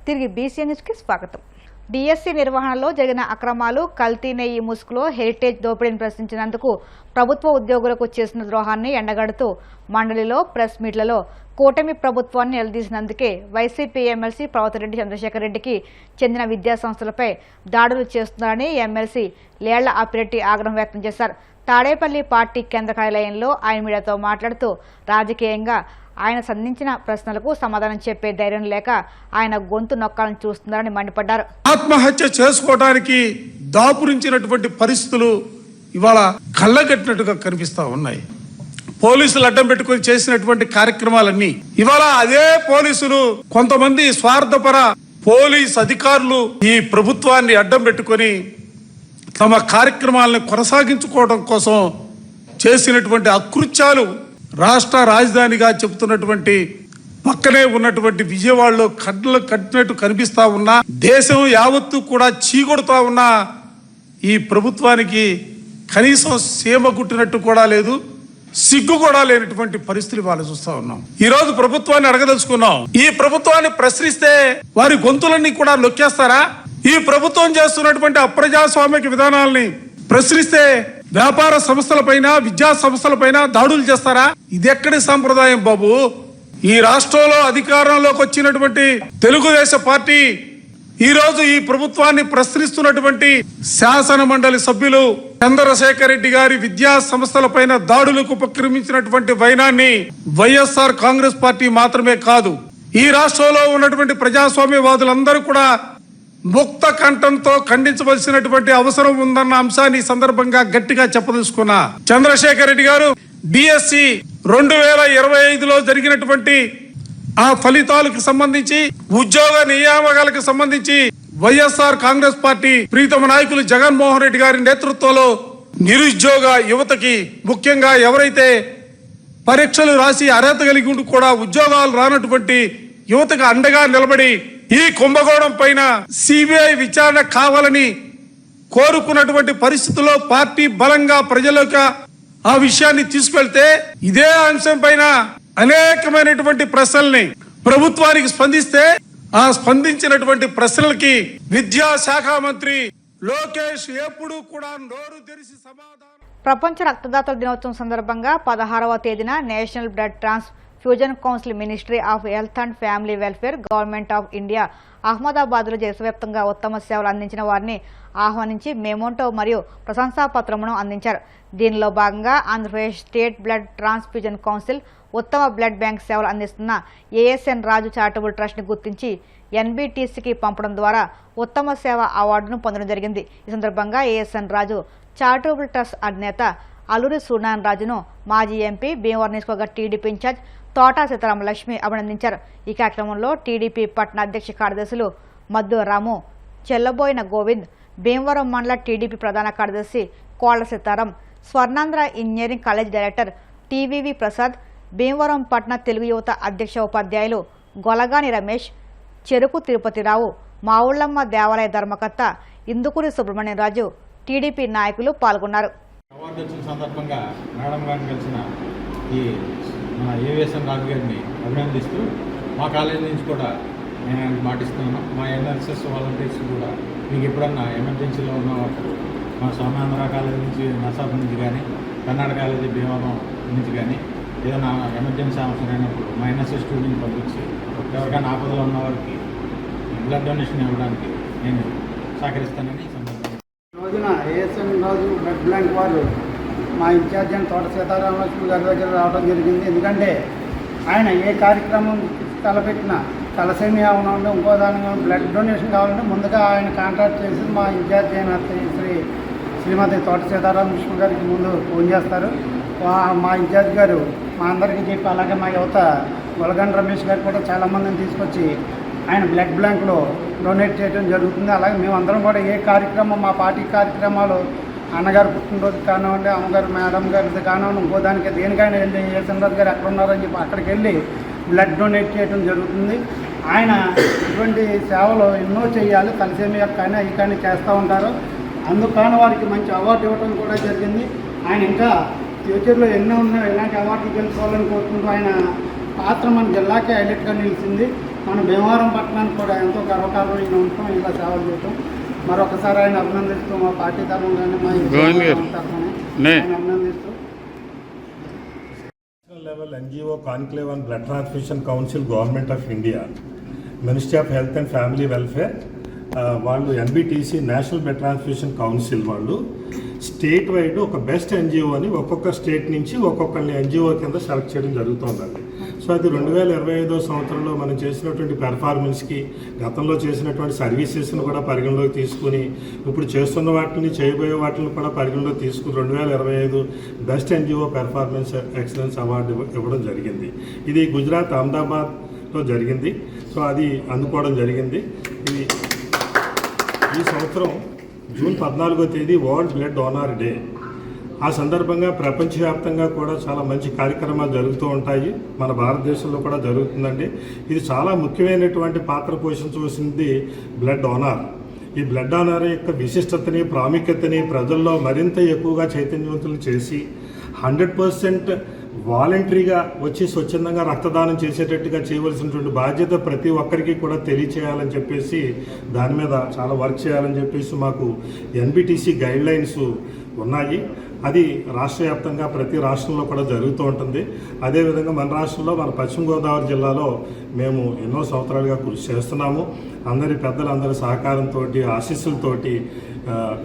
తిరిగి బీసీ న్యూస్కి స్వాగతం. డిఎస్సి నిర్వహణలో జరిగిన అక్రమాలు, కల్తీ నెయ్యి ముసుగులో హెరిటేజ్ దోపిడీని ప్రశ్నించినందుకు ప్రభుత్వ ఉద్యోగులకు చేసిన ద్రోహాన్ని ఎండగడుతూ మండలిలో ప్రెస్ మీట్లలో కూటమి ప్రభుత్వాన్ని నిలదీసినందుకే వైసీపీ ఎమ్మెల్సీ పర్వతిరెడ్డి చంద్రశేఖర్ రెడ్డికి చెందిన విద్యాసంస్థలపై దాడులు చేస్తున్నారని ఎమ్మెల్సీ లేళ్ల అప్పిరెడ్డి ఆగ్రహం వ్యక్తం చేశారు. తాడేపల్లి పార్టీ కేంద్ర కార్యాలయంలో ఆయన మీడియాతో మాట్లాడుతూ రాజకీయంగా ఆయన సంధించిన ప్రశ్నలకు సమాధానం చెప్పే ధైర్యం లేక ఆయన గొంతు నొక్కాలని చూస్తున్నారని మండిపడ్డారు. ఆత్మహత్య చేసుకోవడానికి దాపురించినటువంటి పరిస్థితులు ఇవాళ కళ్ళగట్టినట్టుగా కనిపిస్తా ఉన్నాయి. పోలీసులు అడ్డం పెట్టుకుని చేసినటువంటి కార్యక్రమాలన్నీ ఇవాళ అదే పోలీసులు కొంతమంది స్వార్థపర పోలీస్ అధికారులు ఈ ప్రభుత్వాన్ని అడ్డం పెట్టుకుని తమ కార్యక్రమాలను కొనసాగించుకోవడం కోసం చేసినటువంటి అకృత్యాలు రాష్ట్ర రాజధానిగా చెబుతున్నటువంటి పక్కనే ఉన్నటువంటి విజయవాడలో కడ్లు కట్టినట్టు కనిపిస్తా ఉన్నా, దేశం యావత్తు కూడా చీకొడుతా ఉన్నా ఈ ప్రభుత్వానికి కనీసం సీమ గుట్టినట్టు కూడా లేదు, సిగ్గు కూడా లేనటువంటి పరిస్థితులు వాళ్ళు చూస్తా ఉన్నాం. ఈ రోజు ప్రభుత్వాన్ని అడగదలుచుకున్నాం. ఈ ప్రభుత్వాన్ని ప్రశ్నిస్తే వారి గొంతులన్నీ కూడా నొక్కేస్తారా? ఈ ప్రభుత్వం చేస్తున్నటువంటి అప్రజాస్వామిక విధానాలని ప్రశ్నిస్తే వ్యాపార సంస్థలపైన, విద్యా సంస్థలపైన దాడులు చేస్తారా? ఇది ఎక్కడి సంప్రదాయం బాబు? ఈ రాష్ట్రంలో అధికారంలోకి వచ్చినటువంటి తెలుగుదేశం పార్టీ ఈ రోజు ఈ ప్రభుత్వాన్ని ప్రశ్నిస్తున్నటువంటి శాసన మండలి సభ్యులు చంద్రశేఖర్ రెడ్డి గారి విద్యా సంస్థలపైన దాడులకు ఉపక్రమించినటువంటి వైనాన్ని వైఎస్ఆర్ కాంగ్రెస్ పార్టీ మాత్రమే కాదు, ఈ రాష్ట్రంలో ఉన్నటువంటి ప్రజాస్వామ్యవాదులందరూ కూడా ముక్త కంఠంతో ఖండించవలసినటువంటి అవసరం ఉందన్న అంశాన్ని సందర్భంగా గట్టిగా చెప్పదలుచుకున్నా. చంద్రశేఖర్ రెడ్డి గారు డిఎస్సి 2025లో జరిగినటువంటి ఆ ఫలితాలకు సంబంధించి, ఉద్యోగ నియామకాలకు సంబంధించి వైఎస్ఆర్ కాంగ్రెస్ పార్టీ ప్రీతమ నాయకులు జగన్మోహన్ రెడ్డి గారి నేతృత్వంలో నిరుద్యోగ యువతకి, ముఖ్యంగా ఎవరైతే పరీక్షలు రాసి అర్హత కలిగి ఉండి కూడా ఉద్యోగాలు రానటువంటి యువతకు అండగా నిలబడి ఈ కుంభకోణం పైన సిబిఐ విచారణ కావాలని కోరుకున్నటువంటి పరిస్థితుల్లో పార్టీ బలంగా ప్రజలకు ఆ విషయాన్ని తీసుకెళ్తే ఇదే అంశం పైన అనేకమైనటువంటి ప్రశ్నల్ని ప్రభుత్వానికి స్పందిస్తే ఆ స్పందించినటువంటి ప్రశ్నలకి విద్యాశాఖ మంత్రి లోకేష్ ఎప్పుడు కూడా నోరు తెరిచి సమాధానం. ప్రపంచ రక్తదాతల దినోత్సవం సందర్భంగా 16వ తేదీన national blood transfusion council, ministry of health and family welfare, government of India అహ్మదాబాద్లో దేశవ్యాప్తంగా ఉత్తమ సేవలు అందించిన వారిని ఆహ్వానించి మెమోంటో మరియు ప్రశంసా పత్రమును అందించారు. దీనిలో భాగంగా Andhra Pradesh state blood transfusion council ఉత్తమ బ్లడ్ బ్యాంక్ సేవలు అందిస్తున్న ఏఎస్ఎన్ రాజు చారిటబుల్ ట్రస్ట్ని గుర్తించి ఎన్బిటిసికి పంపడం ద్వారా ఉత్తమ సేవ అవార్డును పొందడం జరిగింది. ఈ సందర్భంగా ఏఎస్ఎన్ రాజు చారిటబుల్ ట్రస్ట్ అధినేత అల్లూరి సూర్యనారాయణ రాజును మాజీ ఎంపీ భీమవరం నియోజకవర్గ టీడీపీ ఇన్ఛార్జ్ తోటా సీతారామ లక్ష్మి అభినందించారు. ఈ కార్యక్రమంలో టీడీపీ పట్టణ అధ్యక్ష కార్యదర్శులు మద్దు రాము, చెల్లబోయిన గోవింద్, భీమవరం మండల టీడీపీ ప్రధాన కార్యదర్శి Kolla Sitaram, Swarnandhra engineering college director TVV Prasad, Bhimavaram పట్టణ తెలుగు యువత అధ్యక్ష ఉపాధ్యాయులు గొలగాని రమేష్, చెరుకు తిరుపతిరావు, మావుళ్లమ్మ దేవాలయ ధర్మకర్త ఇందుకూరి సుబ్రహ్మణ్యరాజు, టీడీపీ నాయకులు పాల్గొన్నారు. అవార్డు వచ్చిన సందర్భంగా మేడం గారిని కలిసిన ఈ మన ఏవిఎస్ఎన్ రాజు గారిని అభినందిస్తూ మా కాలేజీ నుంచి కూడా నేను ఆయనకు మాటిస్తున్నాను. మా ఎన్ఎస్ఎస్ వాలంటీర్స్ కూడా మీకు ఎప్పుడన్నా ఎమర్జెన్సీలో ఉన్న మా స్వర్ణాంధ్ర కాలేజీ నుంచి, నసాబ్ నుంచి కానీ, కర్ణాటక కాలేజీ భీమవరం నుంచి కానీ ఏదైనా ఎమర్జెన్సీ అవసరం అయినప్పుడు మా ఎన్ఎస్ఎస్ స్టూడెంట్ పంపించి ఎవరికైనా ఆపదలో ఉన్న వారికి బ్లడ్ డొనేషన్ ఇవ్వడానికి నేను సహకరిస్తానని రోజున ఏఎస్ఎన్ రాజు బ్లడ్ బ్యాంక్ వారు మా ఇన్ఛార్జ్ అయిన తోట సీతారామలక్ష్మి గారి దగ్గర రావడం జరిగింది. ఎందుకంటే ఆయన ఏ కార్యక్రమం తలపెట్టినా, తలసేమియా ఉంటే ఇంకో దానిగా బ్లడ్ డొనేషన్ కావాలంటే ముందుగా ఆయన కాంటాక్ట్ చేసి మా ఇన్ఛార్జ్ అయిన శ్రీమతి తోట సీతారామలక్ష్మి గారికి ముందు ఫోన్ చేస్తారు. మా ఇన్ఛార్జ్ గారు మా అందరికీ చెప్పి, అలాగే మా యువత గొలగండ రమేష్ గారు కూడా చాలామందిని తీసుకొచ్చి ఆయన బ్లడ్ బ్యాంక్లో డొనేట్ చేయడం జరుగుతుంది. అలాగే మేమందరం కూడా ఏ కార్యక్రమం, మా పార్టీ కార్యక్రమాలు, అన్నగారు పుట్టినరోజు కానివ్వండి, అమ్మగారు మేడం గారిది కానివ్వండి, ఇంకో దానికి దేనికైనా వెళ్ళి ఏఎస్ఎన్ రాజు గారు ఎక్కడ ఉన్నారని చెప్పి అక్కడికి వెళ్ళి బ్లడ్ డొనేట్ చేయడం జరుగుతుంది. ఆయన ఇటువంటి సేవలు ఎన్నో చేయాలి, తలసేమియా కానీ అవి కానీ చేస్తూ ఉంటారు. అందుకని వారికి మంచి అవార్డు ఇవ్వడం కూడా జరిగింది. ఆయన ఇంకా ఫ్యూచర్లో ఎన్నో ఉన్నాయో ఇలాంటి అవార్డులు గెలుచుకోవాలని కోరుకుంటూ ఆయన పాత్ర మన జిల్లాకే హైలైట్గా నిలిచింది. మన భీమవరం పట్టణానికి కూడా ఎంతో గర్వకారణంగా ఉంటాం ఇలా సేవలు చేయటం. మరొకసారి ఆయన అభినందిస్తూ మా పార్టీ తరఫున మా తరఫున ఆయన అభినందిస్తూ level NGO Conclave on Blood Transfusion Council, Government of India, Ministry of Health and Family Welfare, వాళ్ళు NBTC national blood transfusion council వాళ్ళు స్టేట్ వైడ్ ఒక బెస్ట్ ఎన్జిఓ అని ఒక్కొక్క స్టేట్ నుంచి ఒక్కొక్కరిని ఎన్జిఓ కింద సెలెక్ట్ చేయడం జరుగుతుందండి. సో అది 2025 సంవత్సరంలో మనం చేసినటువంటి పెర్ఫార్మెన్స్కి, గతంలో చేసినటువంటి సర్వీసెస్ను కూడా పరిగణలోకి తీసుకుని, ఇప్పుడు చేస్తున్న వాటిని, చేయబోయే వాటిని కూడా పరిగణలోకి తీసుకుని 2025 best NGO performance excellence award ఇవ్వడం జరిగింది. ఇది గుజరాత్ అహ్మదాబాద్లో జరిగింది. సో అది అందుకోవడం జరిగింది. ఇది ఈ సంవత్సరం జూన్ 14వ తేదీ వరల్డ్ బ్లడ్ డోనార్ డే. ఆ సందర్భంగా ప్రపంచవ్యాప్తంగా కూడా చాలా మంచి కార్యక్రమాలు జరుగుతూ ఉంటాయి. మన భారతదేశంలో కూడా జరుగుతుందండి. ఇది చాలా ముఖ్యమైనటువంటి పాత్ర పోషించవలసింది బ్లడ్ డోనార్. ఈ బ్లడ్ డోనార్ యొక్క విశిష్టతని, ప్రాముఖ్యతని ప్రజల్లో మరింత ఎక్కువగా చైతన్యవంతులు చేసి 100% వాలంటరీగా వచ్చి స్వచ్ఛందంగా రక్తదానం చేసేటట్టుగా చేయవలసినటువంటి బాధ్యత ప్రతి ఒక్కరికి కూడా తెలియచేయాలని చెప్పేసి, దాని మీద చాలా వర్క్ చేయాలని చెప్పేసి మాకు NBTC గైడ్లైన్స్ ఉన్నాయి. అది రాష్ట్ర వ్యాప్తంగా ప్రతి రాష్ట్రంలో కూడా జరుగుతూ ఉంటుంది. అదేవిధంగా మన రాష్ట్రంలో, మన పశ్చిమ గోదావరి జిల్లాలో మేము ఎన్నో సంవత్సరాలుగా కృషి చేస్తున్నాము. అందరి పెద్దలందరి సహకారంతో, ఆశీస్సులతోటి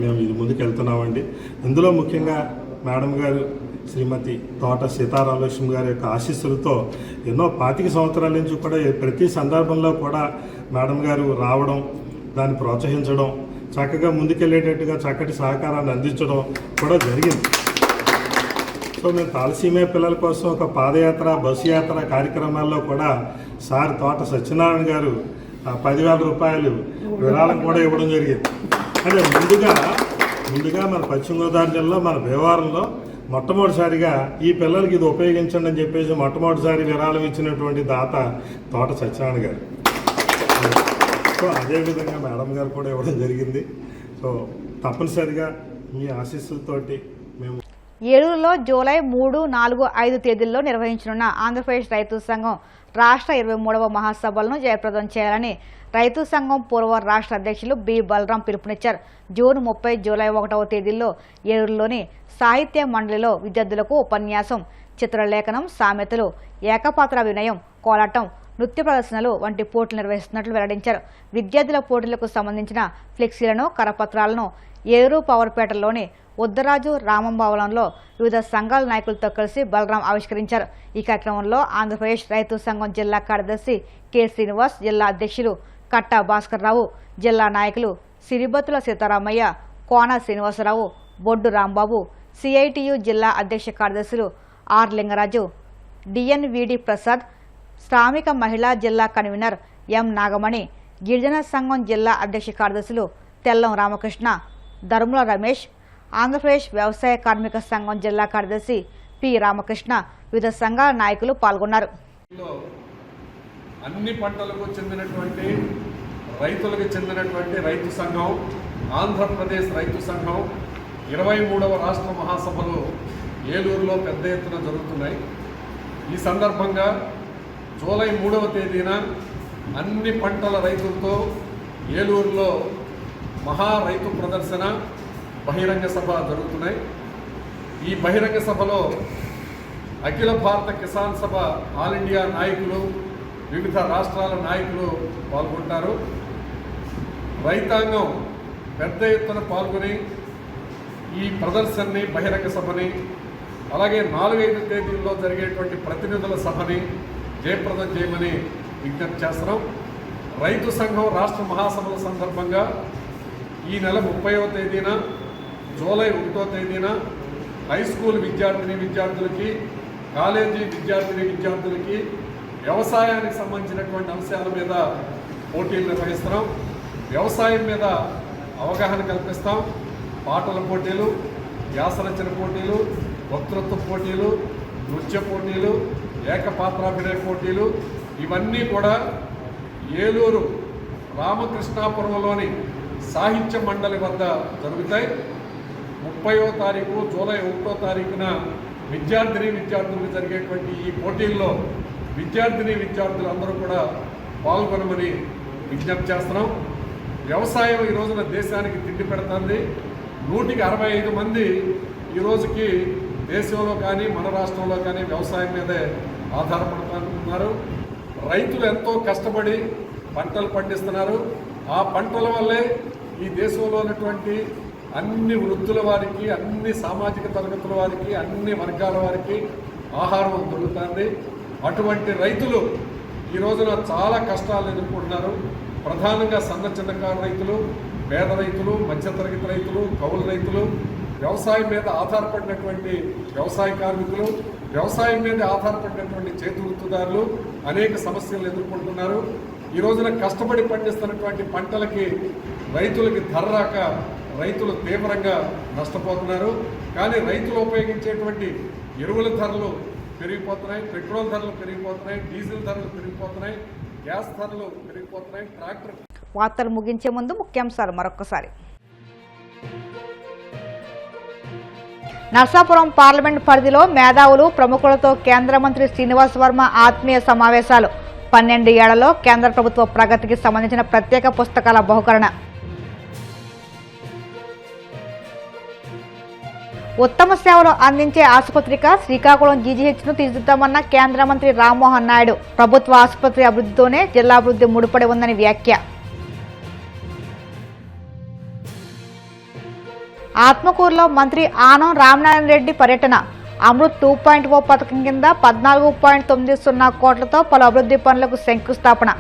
మేము ఇది ముందుకెళ్తున్నామండి. ఇందులో ముఖ్యంగా మేడం గారు శ్రీమతి తోట సీతారామలక్ష్మి గారి యొక్క ఆశీస్సులతో ఎన్నో 25 సంవత్సరాల నుంచి కూడా ప్రతి సందర్భంలో కూడా మేడం గారు రావడం, దాన్ని ప్రోత్సహించడం, చక్కగా ముందుకెళ్ళేటట్టుగా చక్కటి సహకారాన్ని అందించడం కూడా జరిగింది. సో మేము తాలసీమే పిల్లల కోసం ఒక పాదయాత్ర, బస్సు యాత్ర కార్యక్రమాల్లో కూడా సార్ తోట సత్యనారాయణ గారు 10,000 రూపాయలు విరాళం కూడా ఇవ్వడం జరిగింది. అంటే ముందుగా మన పశ్చిమ గోదావరి జిల్లా, మన భీమవరంలో మొట్టమొదటిసారిగా ఈ పిల్లలకి ఇది ఉపయోగించండి అని చెప్పేసి మొట్టమొదటిసారి విరాళం ఇచ్చినటువంటి దాత తోట సత్యనారాయణ గారు. సో అదేవిధంగా మేడం గారు కూడా ఇవ్వడం జరిగింది. సో తప్పనిసరిగా మీ ఆశీస్సులతోటి మేము ఏలూరులో జూలై 3, 4, 5 తేదీల్లో నిర్వహించనున్న ఆంధ్రప్రదేశ్ రైతు సంఘం రాష్ట్ర 23వ మహాసభలను జయప్రదం చేయాలని రైతు సంఘం పూర్వ రాష్ట్ర అధ్యక్షులు బి బలరాం పిలుపునిచ్చారు. జూన్ 30, జూలై 1వ తేదీల్లో ఏలూరులోని సాహిత్య మండలిలో విద్యార్థులకు ఉపన్యాసం, చిత్రలేఖనం, సామెతలు, ఏకపాత్ర వినయం, కోలాటం, నృత్య ప్రదర్శనలు వంటి పోటీలు నిర్వహిస్తున్నట్లు వెల్లడించారు. విద్యార్థుల పోటీలకు సంబంధించిన ఫ్లెక్సీలను, కరపత్రాలను ఏలూరు పవర్పేటలోని ఉద్దరాజు రామం భవనంలో వివిధ సంఘాల నాయకులతో కలిసి బలరాం ఆవిష్కరించారు. ఈ కార్యక్రమంలో ఆంధ్రప్రదేశ్ రైతు సంఘం జిల్లా కార్యదర్శి కె శ్రీనివాస్, జిల్లా అధ్యక్షులు కట్టా భాస్కర్ రావు, జిల్లా నాయకులు సిరిబత్తుల సీతారామయ్య, కోన శ్రీనివాసరావు, బొడ్డు రాంబాబు, సిఐటియు జిల్లా అధ్యక్ష కార్యదర్శులు ఆర్ లింగరాజు, డిఎన్విడి ప్రసాద్, శ్రామిక మహిళా జిల్లా కన్వీనర్ ఎం నాగమణి, గిరిజన సంఘం జిల్లా అధ్యక్ష కార్యదర్శులు తెల్లం రామకృష్ణ, ధర్ముల రమేష్, ఆంధ్రప్రదేశ్ వ్యవసాయ కార్మిక సంఘం జిల్లా కార్యదర్శి పి రామకృష్ణ, వివిధ సంఘాల నాయకులు పాల్గొన్నారు. అన్ని పంటలకు చెందినటువంటి రైతులకు చెందినటువంటి రైతు సంఘం, ఆంధ్రప్రదేశ్ రైతు సంఘం 23వ రాష్ట్ర మహాసభలు ఏలూరులో పెద్ద ఎత్తున జరుగుతున్నాయి. ఈ సందర్భంగా జూలై 3వ తేదీన అన్ని పంటల రైతులతో ఏలూరులో మహా రైతు ప్రదర్శన, బహిరంగ సభ జరుగుతున్నాయి. ఈ బహిరంగ సభలో అఖిల భారత కిసాన్ సభ ఆల్ ఇండియా నాయకులు, వివిధ రాష్ట్రాల నాయకులు పాల్గొంటారు. రైతాంగం పెద్ద ఎత్తున పాల్గొని ఈ ప్రదర్శనని, బహిరంగ సభని, అలాగే 4-5 తేదీల్లో జరిగేటువంటి ప్రతినిధుల సభని జయప్రదం చేయమని విజ్ఞప్తి చేస్తున్నాం. రైతు సంఘం రాష్ట్ర మహాసభల సందర్భంగా ఈ నెల 30వ తేదీన, జూలై 1వ తేదీన హై స్కూల్ విద్యార్థులకి, కాలేజీ విద్యార్థులకి వ్యవసాయానికి సంబంధించినటువంటి అంశాల మీద పోటీలు నిర్వహిస్తున్నాం. వ్యవసాయం మీద అవగాహన కల్పిస్తాం. పాటల పోటీలు, వ్యాసరచన పోటీలు, వక్తృత్వ పోటీలు, నృత్య పోటీలు, ఏకపాత్రాభినయ పోటీలు, ఇవన్నీ కూడా ఏలూరు రామకృష్ణాపురంలోని సాహిత్య మండలి వద్ద జరుగుతాయి. 30వ తారీఖు, జూలై 1వ తారీఖున విద్యార్థులకు జరిగేటువంటి ఈ పోటీల్లో విద్యార్థులందరూ కూడా పాల్గొనమని విజ్ఞప్తి చేస్తున్నాం. వ్యవసాయం ఈ రోజున దేశానికి తిండి పెడుతుంది. 165 మంది ఈ రోజుకి దేశంలో కానీ మన రాష్ట్రంలో కానీ వ్యవసాయం మీదే ఆధారపడుతున్నారు. రైతులు ఎంతో కష్టపడి పంటలు పండిస్తున్నారు. ఆ పంటల వల్లే ఈ దేశంలో ఉన్నటువంటి అన్ని వృత్తుల వారికి, అన్ని సామాజిక తరగతుల వారికి, అన్ని వర్గాల వారికి ఆహారం దొరుకుతుంది. అటువంటి రైతులు ఈ రోజున చాలా కష్టాలు ఎదుర్కొంటున్నారు. ప్రధానంగా చిన్నకారు రైతులు, పేద రైతులు, మధ్యతరగతి రైతులు, కౌలు రైతులు, వ్యవసాయం మీద ఆధారపడినటువంటి వ్యవసాయ కార్మికులు, వ్యవసాయం మీద ఆధారపడినటువంటి చేతి వృత్తిదారులు అనేక సమస్యలు ఎదుర్కొంటున్నారు. ఈ రోజున కష్టపడి పండిస్తున్నటువంటి పంటలకి రైతులకి ధర రాక రైతులు తీవ్రంగా నష్టపోతున్నారు. కానీ రైతులు ఉపయోగించేటువంటి ఎరువుల ధరలు పెరిగిపోతున్నాయి, పెట్రోల్ ధరలు పెరిగిపోతున్నాయి, డీజిల్ ధరలు పెరిగిపోతున్నాయి, గ్యాస్ ధరలు పెరిగిపోతున్నాయి. ట్రాక్టర్ వార్తలు ముగించే ముందు ముఖ్యాంశాలు మరొకసారి. నర్సాపురం పార్లమెంట్ పరిధిలో మేధావులు ప్రముఖులతో కేంద్ర మంత్రి శ్రీనివాస్ వర్మ ఆత్మీయ సమావేశాలు. 12 ఏళ్లలో కేంద్ర ప్రభుత్వ ప్రగతికి సంబంధించిన ప్రత్యేక పుస్తకాల బహుకరణ. ఉత్తమ సేవలు అందించే ఆసుపత్రిగా శ్రీకాకుళం జీజీహెచ్ను తీర్చిదిద్దామన్న కేంద్ర మంత్రి రామ్మోహన్ నాయుడు. ప్రభుత్వ ఆసుపత్రి అభివృద్ధితోనే జిల్లా అభివృద్ధి ముడిపడి ఉందని వ్యాఖ్య. ఆత్మకూరులో మంత్రి ఆనం రామనారాయణ రెడ్డి పర్యటన. అమృత్ 2.0 పథకం కింద 14.90 కోట్లతో పలు అభివృద్ధి పనులకు శంకుస్థాపన.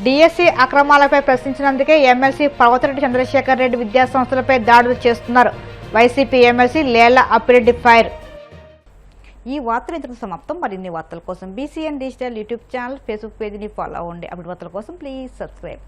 డిఎస్సి అక్రమాలపై ప్రశ్నించినందుకే ఎమ్మెల్సీ పర్వతిరెడ్డి చంద్రశేఖర్ రెడ్డి విద్యాసంస్థలపై దాడులు చేస్తున్నారు. YCP MLC Lella Appireddy fire. ఈ వార్తలు ఇంతకు సమాప్తం. మరిన్ని వార్తల కోసం BCN digital YouTube channel, Facebook పేజీని ఫాలో అవ్వండి. అప్డేట్ వార్తల కోసం ప్లీజ్ సబ్స్క్రైబ్.